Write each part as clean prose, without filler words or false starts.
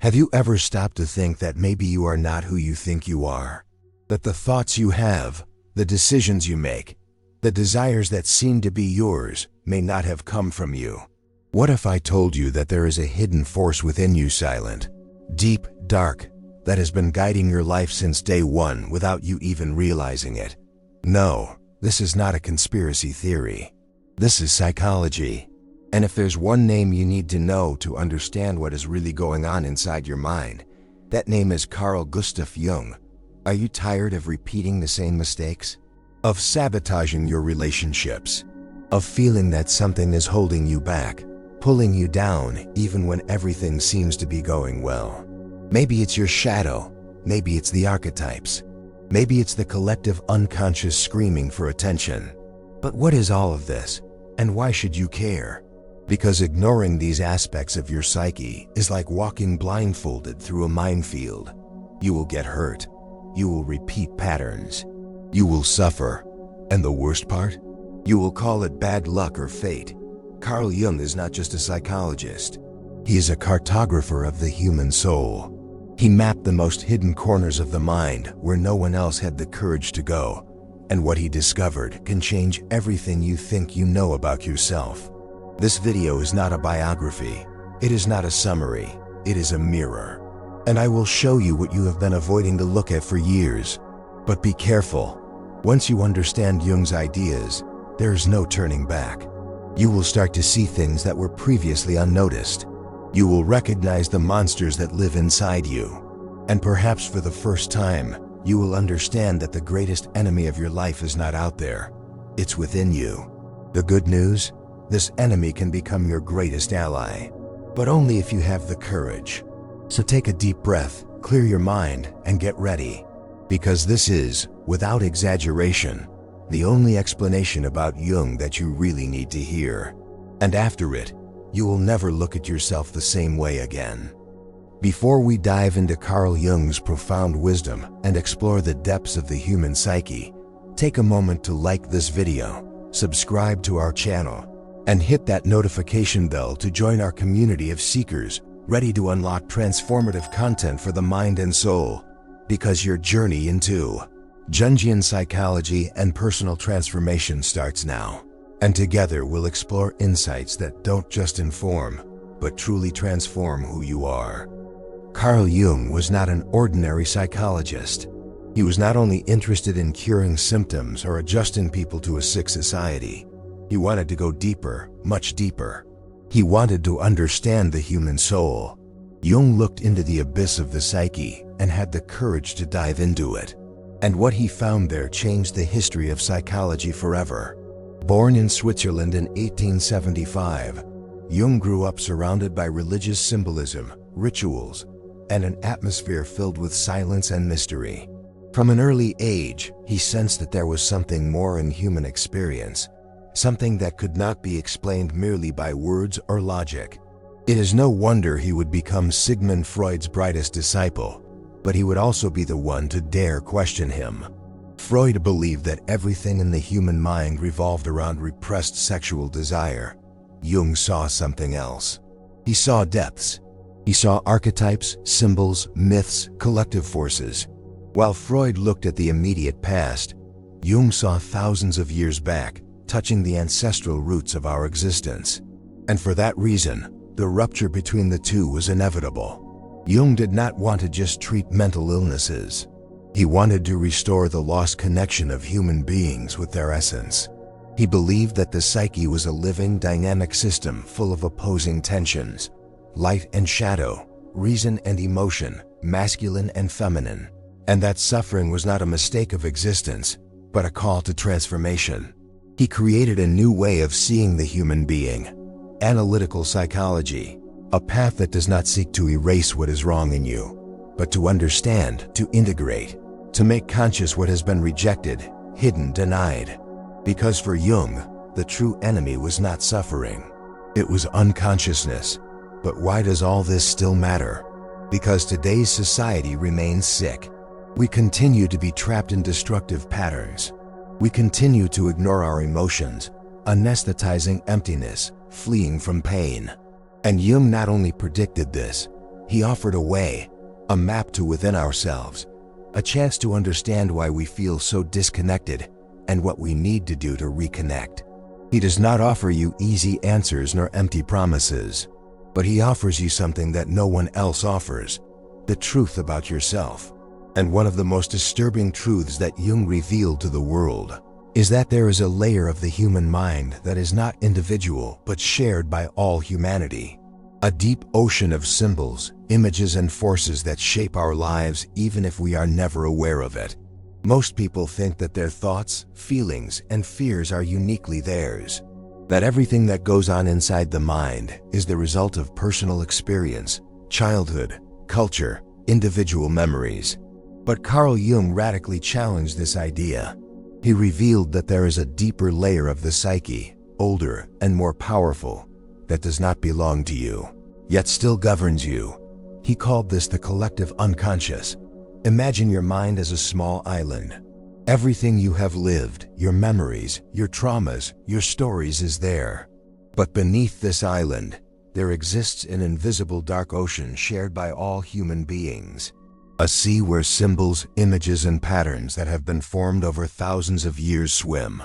Have you ever stopped to think that maybe you are not who you think you are? That the thoughts you have, the decisions you make, the desires that seem to be yours may not have come from you? What if I told you that there is a hidden force within you, silent, deep, dark, that has been guiding your life since day one without you even realizing it? No, this is not a conspiracy theory. This is psychology. And if there's one name you need to know to understand what is really going on inside your mind, that name is Carl Jung. Are you tired of repeating the same mistakes? Of sabotaging your relationships? Of feeling that something is holding you back, pulling you down even when everything seems to be going well? Maybe it's your shadow. Maybe it's the archetypes. Maybe it's the collective unconscious screaming for attention. But what is all of this? And why should you care? Because ignoring these aspects of your psyche is like walking blindfolded through a minefield. You will get hurt. You will repeat patterns. You will suffer. And the worst part? You will call it bad luck or fate. Carl Jung is not just a psychologist. He is a cartographer of the human soul. He mapped the most hidden corners of the mind where no one else had the courage to go. And what he discovered can change everything you think you know about yourself. This video is not a biography. It is not a summary. It is a mirror. And I will show you what you have been avoiding to look at for years. But be careful. Once you understand Jung's ideas, there is no turning back. You will start to see things that were previously unnoticed. You will recognize the monsters that live inside you. And perhaps for the first time, you will understand that the greatest enemy of your life is not out there. It's within you. The good news? This enemy can become your greatest ally. But only if you have the courage. So take a deep breath, clear your mind, and get ready. Because this is, without exaggeration, the only explanation about Jung that you really need to hear. And after it, you will never look at yourself the same way again. Before we dive into Carl Jung's profound wisdom and explore the depths of the human psyche, take a moment to like this video, subscribe to our channel, and hit that notification bell to join our community of seekers ready to unlock transformative content for the mind and soul. Because your journey into Jungian psychology and personal transformation starts now. And together we'll explore insights that don't just inform, but truly transform who you are. Carl Jung was not an ordinary psychologist. He was not only interested in curing symptoms or adjusting people to a sick society. He wanted to go deeper, much deeper. He wanted to understand the human soul. Jung looked into the abyss of the psyche and had the courage to dive into it. And what he found there changed the history of psychology forever. Born in Switzerland in 1875, Jung grew up surrounded by religious symbolism, rituals, and an atmosphere filled with silence and mystery. From an early age, he sensed that there was something more in human experience, something that could not be explained merely by words or logic. It is no wonder he would become Sigmund Freud's brightest disciple, but he would also be the one to dare question him. Freud believed that everything in the human mind revolved around repressed sexual desire. Jung saw something else. He saw depths. He saw archetypes, symbols, myths, collective forces. While Freud looked at the immediate past, Jung saw thousands of years back, touching the ancestral roots of our existence. And for that reason, the rupture between the two was inevitable. Jung did not want to just treat mental illnesses. He wanted to restore the lost connection of human beings with their essence. He believed that the psyche was a living, dynamic system full of opposing tensions, light and shadow, reason and emotion, masculine and feminine, and that suffering was not a mistake of existence, but a call to transformation. He created a new way of seeing the human being, analytical psychology, a path that does not seek to erase what is wrong in you, but to understand, to integrate, to make conscious what has been rejected, hidden, denied. Because for Jung, the true enemy was not suffering. It was unconsciousness. But why does all this still matter? Because today's society remains sick. We continue to be trapped in destructive patterns. We continue to ignore our emotions, anesthetizing emptiness, fleeing from pain. And Jung not only predicted this, He offered a way, a map to within ourselves, a chance to understand why we feel so disconnected and what we need to do to reconnect. He does not offer you easy answers nor empty promises, but he offers you something that no one else offers, the truth about yourself. And one of the most disturbing truths that Jung revealed to the world is that there is a layer of the human mind that is not individual but shared by all humanity. A deep ocean of symbols, images, and forces that shape our lives even if we are never aware of it. Most people think that their thoughts, feelings, and fears are uniquely theirs, that everything that goes on inside the mind is the result of personal experience, childhood, culture, individual memories. But Carl Jung radically challenged this idea. He revealed that there is a deeper layer of the psyche, older and more powerful, that does not belong to you, yet still governs you. He called this the collective unconscious. Imagine your mind as a small island. Everything you have lived, your memories, your traumas, your stories is there. But beneath this island, there exists an invisible dark ocean shared by all human beings. A sea where symbols, images, and patterns that have been formed over thousands of years swim.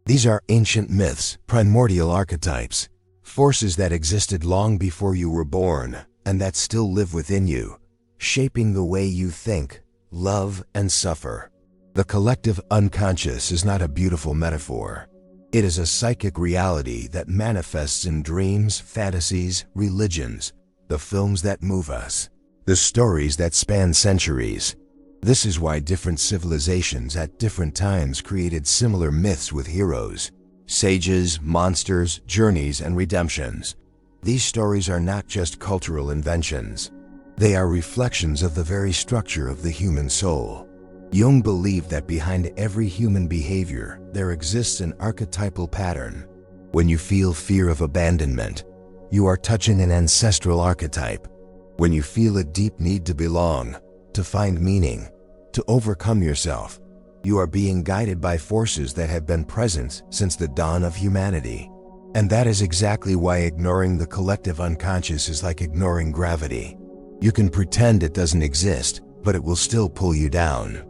These are ancient myths, primordial archetypes, forces that existed long before you were born and that still live within you, shaping the way you think, love, and suffer. The collective unconscious is not a beautiful metaphor. It is a psychic reality that manifests in dreams, fantasies, religions, the films that move us, the stories that span centuries. This is why different civilizations at different times created similar myths with heroes, sages, monsters, journeys, and redemptions. These stories are not just cultural inventions. They are reflections of the very structure of the human soul. Jung believed that behind every human behavior, there exists an archetypal pattern. When you feel fear of abandonment, you are touching an ancestral archetype. When you feel a deep need to belong, to find meaning, to overcome yourself, you are being guided by forces that have been present since the dawn of humanity. And that is exactly why ignoring the collective unconscious is like ignoring gravity. You can pretend it doesn't exist, but it will still pull you down.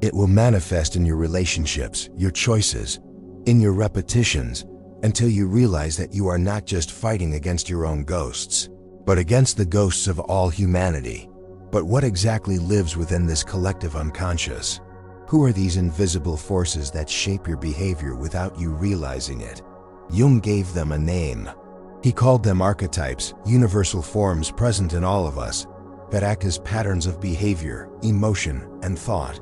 It will manifest in your relationships, your choices, in your repetitions, until you realize that you are not just fighting against your own ghosts, but against the ghosts of all humanity. But what exactly lives within this collective unconscious? Who are these invisible forces that shape your behavior without you realizing it? Jung gave them a name. He called them archetypes, universal forms present in all of us, that act as patterns of behavior, emotion, and thought.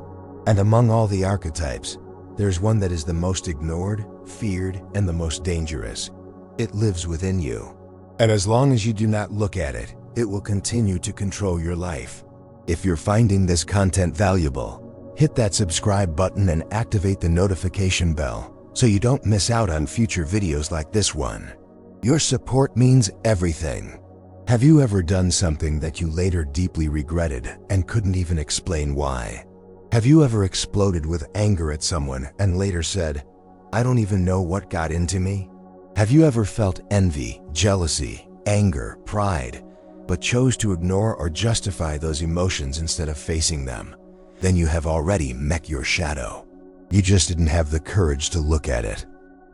And among all the archetypes, there's one that is the most ignored, feared, and the most dangerous. It lives within you. And as long as you do not look at it, it will continue to control your life. If you're finding this content valuable, hit that subscribe button and activate the notification bell so you don't miss out on future videos like this one. Your support means everything. Have you ever done something that you later deeply regretted and couldn't even explain why? Have you ever exploded with anger at someone and later said, "I don't even know what got into me"? Have you ever felt envy, jealousy, anger, pride, but chose to ignore or justify those emotions instead of facing them? Then you have already met your shadow. You just didn't have the courage to look at it.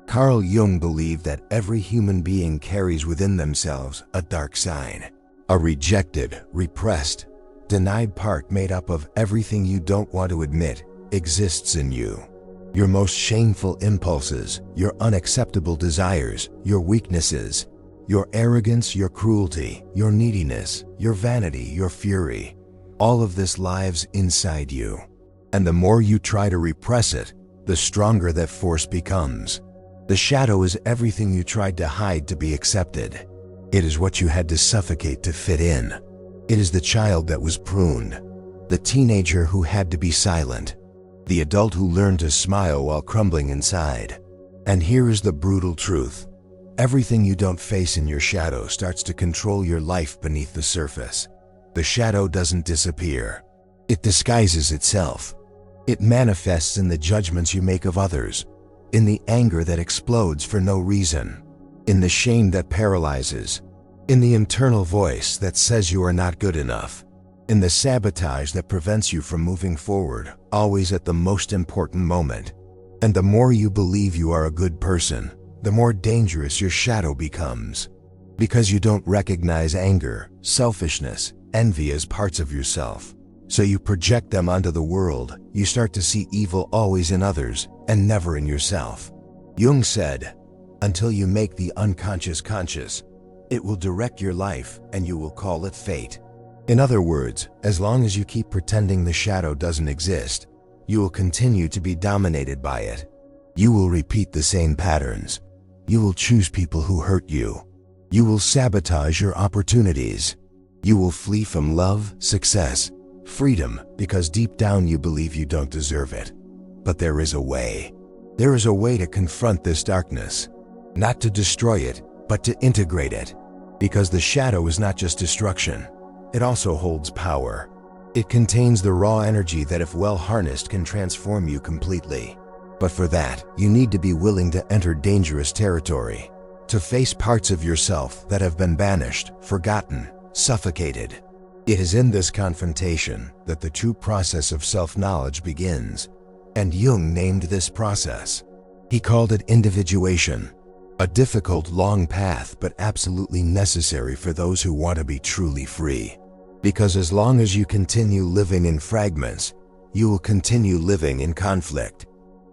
Carl Jung believed that every human being carries within themselves a dark side, a rejected, repressed, denied part made up of everything you don't want to admit exists in you. Your most shameful impulses, your unacceptable desires, your weaknesses, your arrogance, your cruelty, your neediness, your vanity, your fury. All of this lives inside you. And the more you try to repress it, the stronger that force becomes. The shadow is everything you tried to hide to be accepted. It is what you had to suffocate to fit in. It is the child that was pruned, the teenager who had to be silent, the adult who learned to smile while crumbling inside. And here is the brutal truth. Everything you don't face in your shadow starts to control your life beneath the surface. The shadow doesn't disappear. It disguises itself. It manifests in the judgments you make of others, in the anger that explodes for no reason, in the shame that paralyzes, In the internal voice that says you are not good enough. In the sabotage that prevents you from moving forward, always at the most important moment. And the more you believe you are a good person, the more dangerous your shadow becomes. Because you don't recognize anger, selfishness, envy as parts of yourself. So you project them onto the world. You start to see evil always in others and never in yourself. Jung said, "Until you make the unconscious conscious, it will direct your life and you will call it fate." In other words, as long as you keep pretending the shadow doesn't exist, you will continue to be dominated by it. You will repeat the same patterns. You will choose people who hurt you. You will sabotage your opportunities. You will flee from love, success, freedom, because deep down you believe you don't deserve it. But there is a way. There is a way to confront this darkness. Not to destroy it, but to integrate it. Because the shadow is not just destruction. It also holds power. It contains the raw energy that, if well harnessed, can transform you completely. But for that, you need to be willing to enter dangerous territory. To face parts of yourself that have been banished, forgotten, suffocated. It is in this confrontation that the true process of self-knowledge begins. And Jung named this process. He called it individuation. A difficult, long path, but absolutely necessary for those who want to be truly free. Because as long as you continue living in fragments, you will continue living in conflict.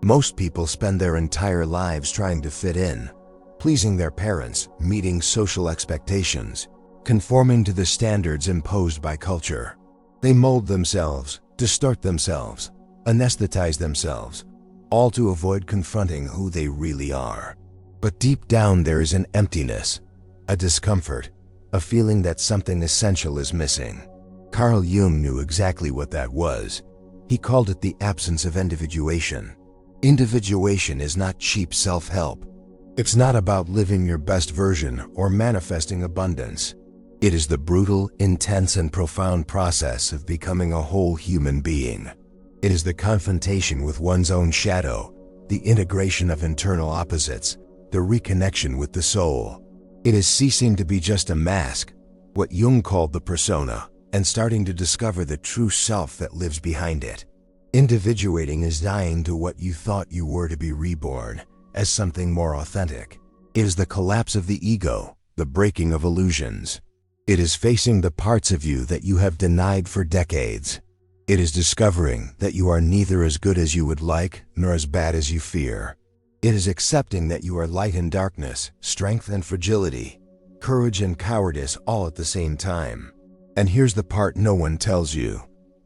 Most people spend their entire lives trying to fit in, pleasing their parents, meeting social expectations, conforming to the standards imposed by culture. They mold themselves, distort themselves, anesthetize themselves, all to avoid confronting who they really are. But deep down there is an emptiness, a discomfort, a feeling that something essential is missing. Carl Jung knew exactly what that was. He called it the absence of individuation. Individuation is not cheap self-help. It's not about living your best version or manifesting abundance. It is the brutal, intense, and profound process of becoming a whole human being. It is the confrontation with one's own shadow, the integration of internal opposites, the reconnection with the soul. It is ceasing to be just a mask, what Jung called the persona, and starting to discover the true self that lives behind it. Individuating is dying to what you thought you were to be reborn as something more authentic. It is the collapse of the ego, the breaking of illusions. It is facing the parts of you that you have denied for decades. It is discovering that you are neither as good as you would like nor as bad as you fear. It is accepting that you are light and darkness, strength and fragility, courage and cowardice all at the same time. And here's the part no one tells you.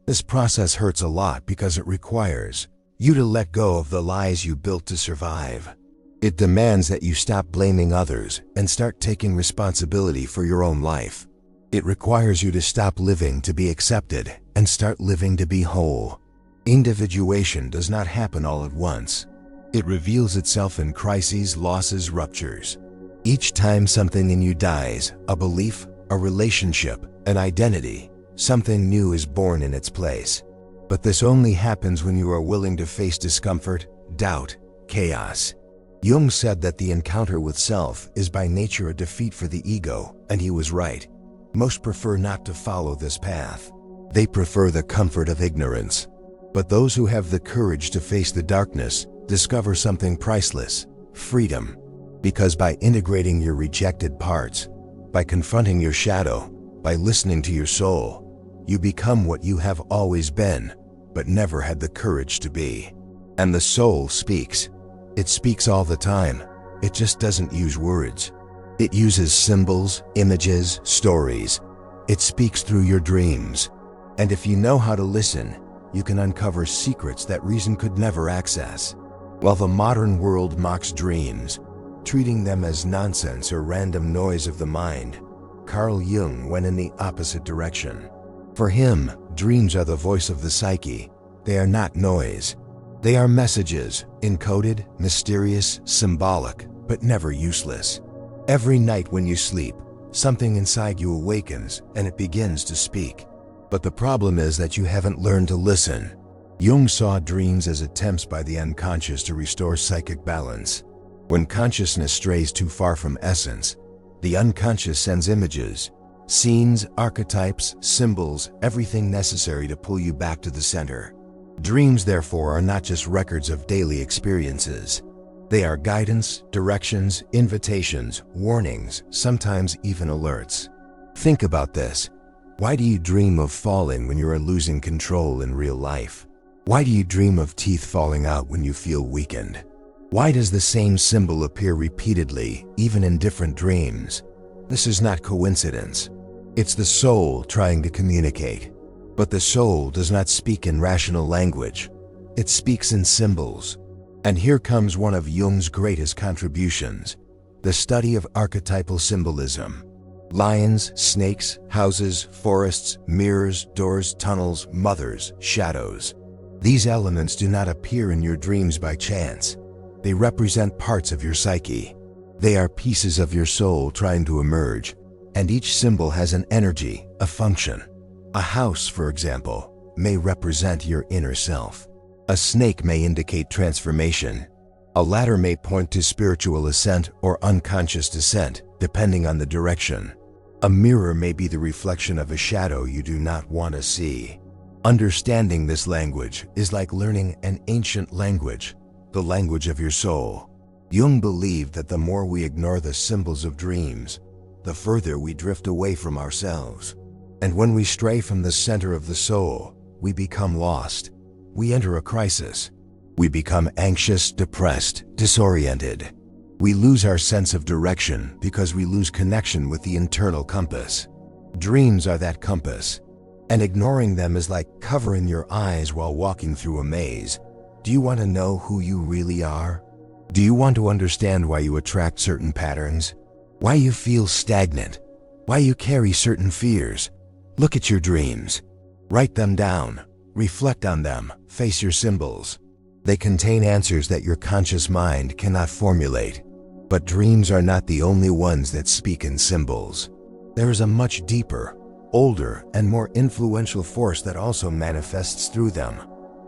This process hurts a lot because it requires you to let go of the lies you built to survive. It demands that you stop blaming others and start taking responsibility for your own life. It requires you to stop living to be accepted and start living to be whole. Individuation does not happen all at once. It reveals itself in crises, losses, ruptures. Each time something in you dies, a belief, a relationship, an identity, something new is born in its place. But this only happens when you are willing to face discomfort, doubt, chaos. Jung said that the encounter with self is by nature a defeat for the ego, and he was right. Most prefer not to follow this path. They prefer the comfort of ignorance. But those who have the courage to face the darkness discover something priceless: freedom. Because by integrating your rejected parts, by confronting your shadow, by listening to your soul, you become what you have always been, but never had the courage to be. And the soul speaks. It speaks all the time. It just doesn't use words. It uses symbols, images, stories. It speaks through your dreams. And if you know how to listen, you can uncover secrets that reason could never access. While the modern world mocks dreams, treating them as nonsense or random noise of the mind, Carl Jung went in the opposite direction. For him, dreams are the voice of the psyche. They are not noise. They are messages, encoded, mysterious, symbolic, but never useless. Every night when you sleep, something inside you awakens and it begins to speak. But the problem is that you haven't learned to listen. Jung saw dreams as attempts by the unconscious to restore psychic balance. When consciousness strays too far from essence, The unconscious sends images, scenes, archetypes, symbols, everything necessary to pull you back to the center. Dreams, therefore, are not just records of daily experiences. They are guidance, directions, invitations, warnings, sometimes even alerts. Think about this. Why do you dream of falling when you are losing control in real life? Why do you dream of teeth falling out when you feel weakened? Why does the same symbol appear repeatedly, even in different dreams? This is not coincidence. It's the soul trying to communicate. But the soul does not speak in rational language. It speaks in symbols. And here comes one of Jung's greatest contributions, the study of archetypal symbolism. Lions, snakes, houses, forests, mirrors, doors, tunnels, mothers, shadows. These elements do not appear in your dreams by chance. They represent parts of your psyche. They are pieces of your soul trying to emerge, and each symbol has an energy, a function. A house, for example, may represent your inner self. A snake may indicate transformation. A ladder may point to spiritual ascent or unconscious descent, depending on the direction. A mirror may be the reflection of a shadow you do not want to see. Understanding this language is like learning an ancient language, the language of your soul. Jung believed that the more we ignore the symbols of dreams, the further we drift away from ourselves. And when we stray from the center of the soul, we become lost. We enter a crisis. We become anxious, depressed, disoriented. We lose our sense of direction because we lose connection with the internal compass. Dreams are that compass, and ignoring them is like covering your eyes while walking through a maze. Do you want to know who you really are? Do you want to understand why you attract certain patterns? Why you feel stagnant? Why you carry certain fears? Look at your dreams. Write them down. Reflect on them. Face your symbols. They contain answers that your conscious mind cannot formulate. But dreams are not the only ones that speak in symbols. There is a much deeper, older, and more influential force that also manifests through them.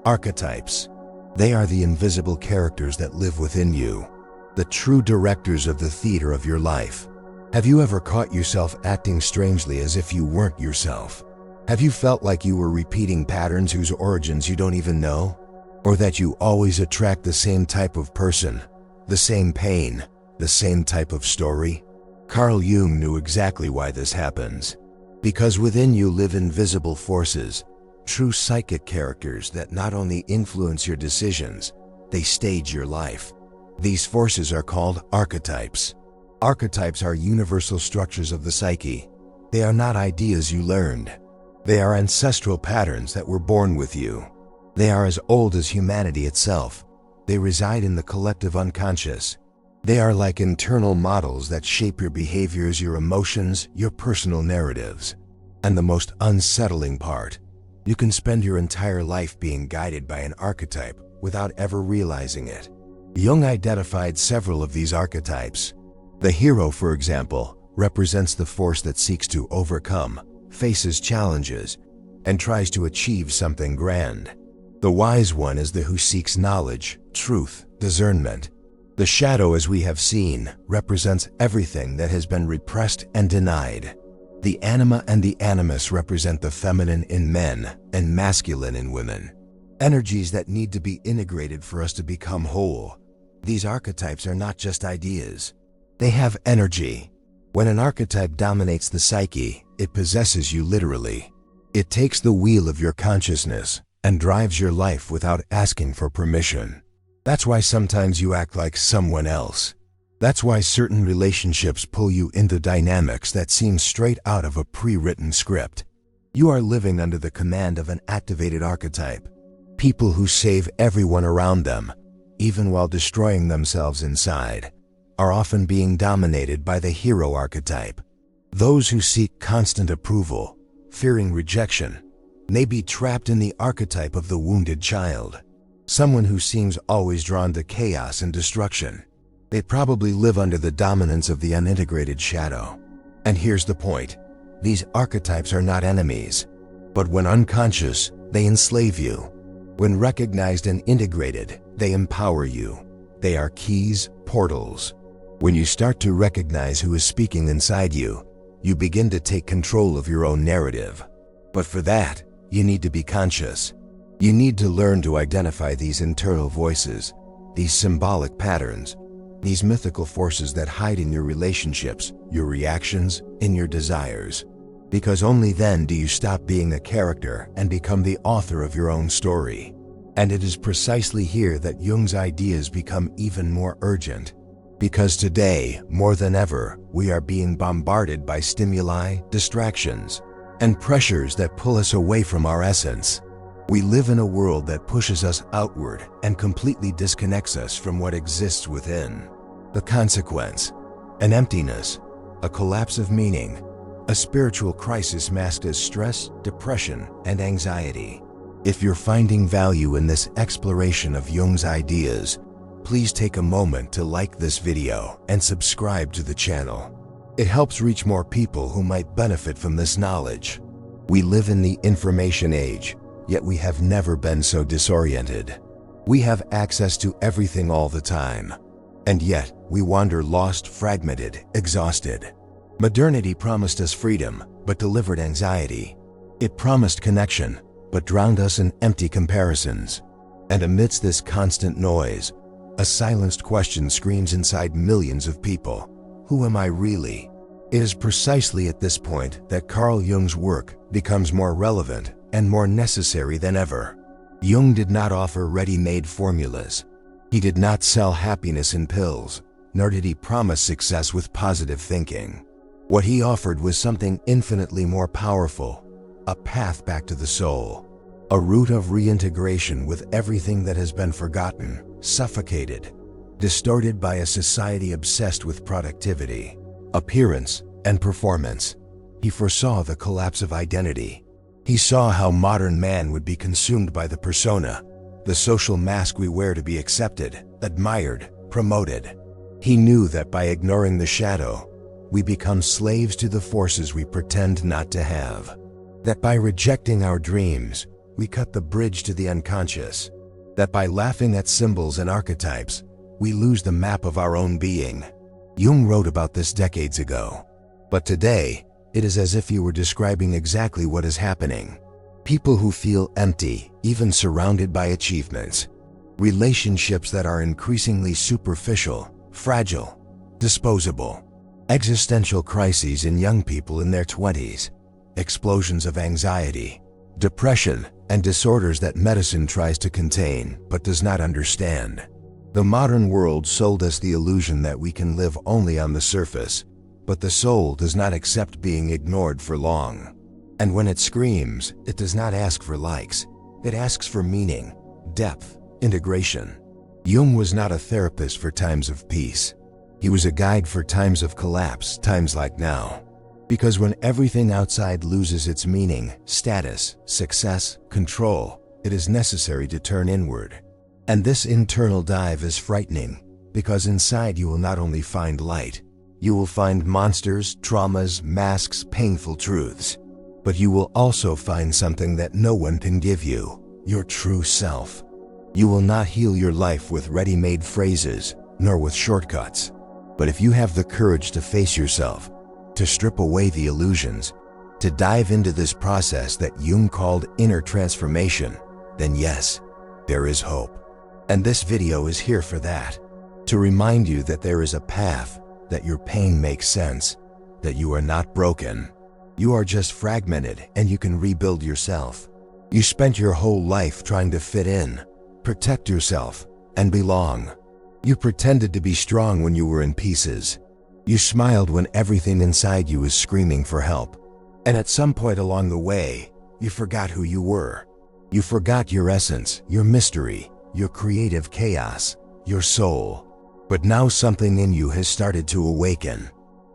Archetypes. They are the invisible characters that live within you, the true directors of the theater of your life. Have you ever caught yourself acting strangely as if you weren't yourself? Have you felt like you were repeating patterns whose origins you don't even know? Or that you always attract the same type of person, the same pain, the same type of story? Carl Jung knew exactly why this happens. Because within you live invisible forces, true psychic characters that not only influence your decisions, they stage your life. These forces are called archetypes. Archetypes are universal structures of the psyche. They are not ideas you learned. They are ancestral patterns that were born with you. They are as old as humanity itself. They reside in the collective unconscious. They are like internal models that shape your behaviors, your emotions, your personal narratives. And the most unsettling part, you can spend your entire life being guided by an archetype without ever realizing it. Jung identified several of these archetypes. The hero, for example, represents the force that seeks to overcome, faces challenges, and tries to achieve something grand. The wise one is the who seeks knowledge, truth, discernment. The shadow, as we have seen, represents everything that has been repressed and denied. The anima and the animus represent the feminine in men and masculine in women. Energies that need to be integrated for us to become whole. These archetypes are not just ideas. They have energy. When an archetype dominates the psyche, it possesses you literally. It takes the wheel of your consciousness and drives your life without asking for permission. That's why sometimes you act like someone else. That's why certain relationships pull you into dynamics that seem straight out of a pre-written script. You are living under the command of an activated archetype. People who save everyone around them, even while destroying themselves inside, are often being dominated by the hero archetype. Those who seek constant approval, fearing rejection, may be trapped in the archetype of the wounded child. Someone who seems always drawn to chaos and destruction. They probably live under the dominance of the unintegrated shadow. And here's the point. These archetypes are not enemies. But when unconscious, they enslave you. When recognized and integrated, they empower you. They are keys, portals. When you start to recognize who is speaking inside you, you begin to take control of your own narrative. But for that, you need to be conscious. You need to learn to identify these internal voices, these symbolic patterns, these mythical forces that hide in your relationships, your reactions, in your desires. Because only then do you stop being a character and become the author of your own story. And it is precisely here that Jung's ideas become even more urgent. Because today, more than ever, we are being bombarded by stimuli, distractions, and pressures that pull us away from our essence. We live in a world that pushes us outward and completely disconnects us from what exists within. The consequence: an emptiness, a collapse of meaning, a spiritual crisis masked as stress, depression, and anxiety. If you're finding value in this exploration of Jung's ideas, please take a moment to like this video and subscribe to the channel. It helps reach more people who might benefit from this knowledge. We live in the information age, yet we have never been so disoriented. We have access to everything all the time, and yet we wander lost, fragmented, exhausted. Modernity promised us freedom, but delivered anxiety. It promised connection, but drowned us in empty comparisons. And amidst this constant noise, a silenced question screams inside millions of people: who am I really? It is precisely at this point that Carl Jung's work becomes more relevant and more necessary than ever. Jung did not offer ready-made formulas. He did not sell happiness in pills, nor did he promise success with positive thinking. What he offered was something infinitely more powerful: a path back to the soul, a route of reintegration with everything that has been forgotten, suffocated, distorted by a society obsessed with productivity, appearance, and performance. He foresaw the collapse of identity. He saw how modern man would be consumed by the persona, the social mask we wear to be accepted, admired, promoted. He knew that by ignoring the shadow, we become slaves to the forces we pretend not to have. That by rejecting our dreams, we cut the bridge to the unconscious. That by laughing at symbols and archetypes, we lose the map of our own being. Jung wrote about this decades ago. But today, it is as if he were describing exactly what is happening. People who feel empty, even surrounded by achievements. Relationships that are increasingly superficial, fragile, disposable. Existential crises in young people in their 20s. Explosions of anxiety, depression, and disorders that medicine tries to contain but does not understand. The modern world sold us the illusion that we can live only on the surface, but the soul does not accept being ignored for long. And when it screams, it does not ask for likes. It asks for meaning, depth, integration. Jung was not a therapist for times of peace. He was a guide for times of collapse, times like now. Because when everything outside loses its meaning, status, success, control, it is necessary to turn inward. And this internal dive is frightening, because inside you will not only find light, you will find monsters, traumas, masks, painful truths. But you will also find something that no one can give you: your true self. You will not heal your life with ready-made phrases, nor with shortcuts. But if you have the courage to face yourself, to strip away the illusions, to dive into this process that Jung called inner transformation, then yes, there is hope. And this video is here for that. To remind you that there is a path, that your pain makes sense, that you are not broken. You are just fragmented and you can rebuild yourself. You spent your whole life trying to fit in, protect yourself, and belong. You pretended to be strong when you were in pieces. You smiled when everything inside you was screaming for help. And at some point along the way, you forgot who you were. You forgot your essence, your mystery, your creative chaos, your soul. But now something in you has started to awaken.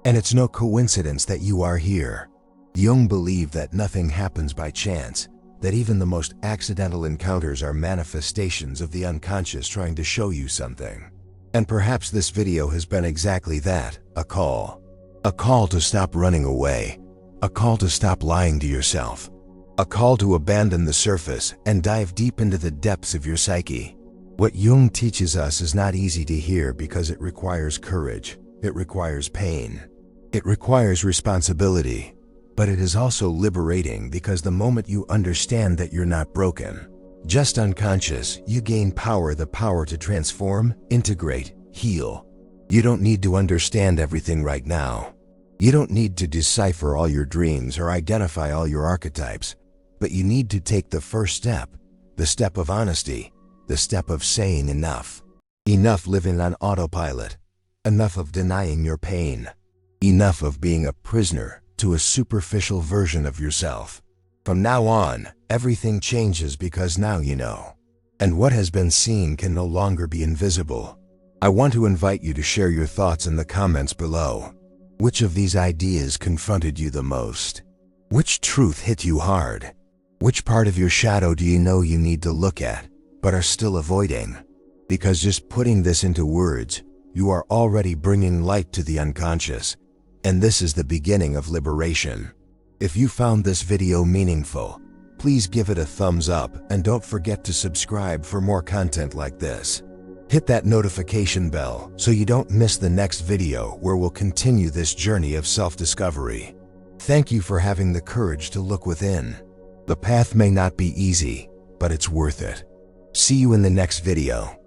And it's no coincidence that you are here. Jung believed that nothing happens by chance, that even the most accidental encounters are manifestations of the unconscious trying to show you something. And perhaps this video has been exactly that, a call. A call to stop running away. A call to stop lying to yourself. A call to abandon the surface and dive deep into the depths of your psyche. What Jung teaches us is not easy to hear because it requires courage, It requires pain. It requires responsibility. But it is also liberating because the moment you understand that you're not broken, just unconscious, you gain power, the power to transform, integrate, heal. You don't need to understand everything right now. You don't need to decipher all your dreams or identify all your archetypes, but you need to take the first step, the step of honesty, the step of saying enough. Enough living on autopilot. Enough of denying your pain. Enough of being a prisoner to a superficial version of yourself. From now on, everything changes because now you know. And what has been seen can no longer be invisible. I want to invite you to share your thoughts in the comments below. Which of these ideas confronted you the most? Which truth hit you hard? Which part of your shadow do you know you need to look at, but are still avoiding? Because just putting this into words, you are already bringing light to the unconscious, and this is the beginning of liberation. If you found this video meaningful, please give it a thumbs up and don't forget to subscribe for more content like this. Hit that notification bell so you don't miss the next video where we'll continue this journey of self-discovery. Thank you for having the courage to look within. The path may not be easy, but it's worth it. See you in the next video.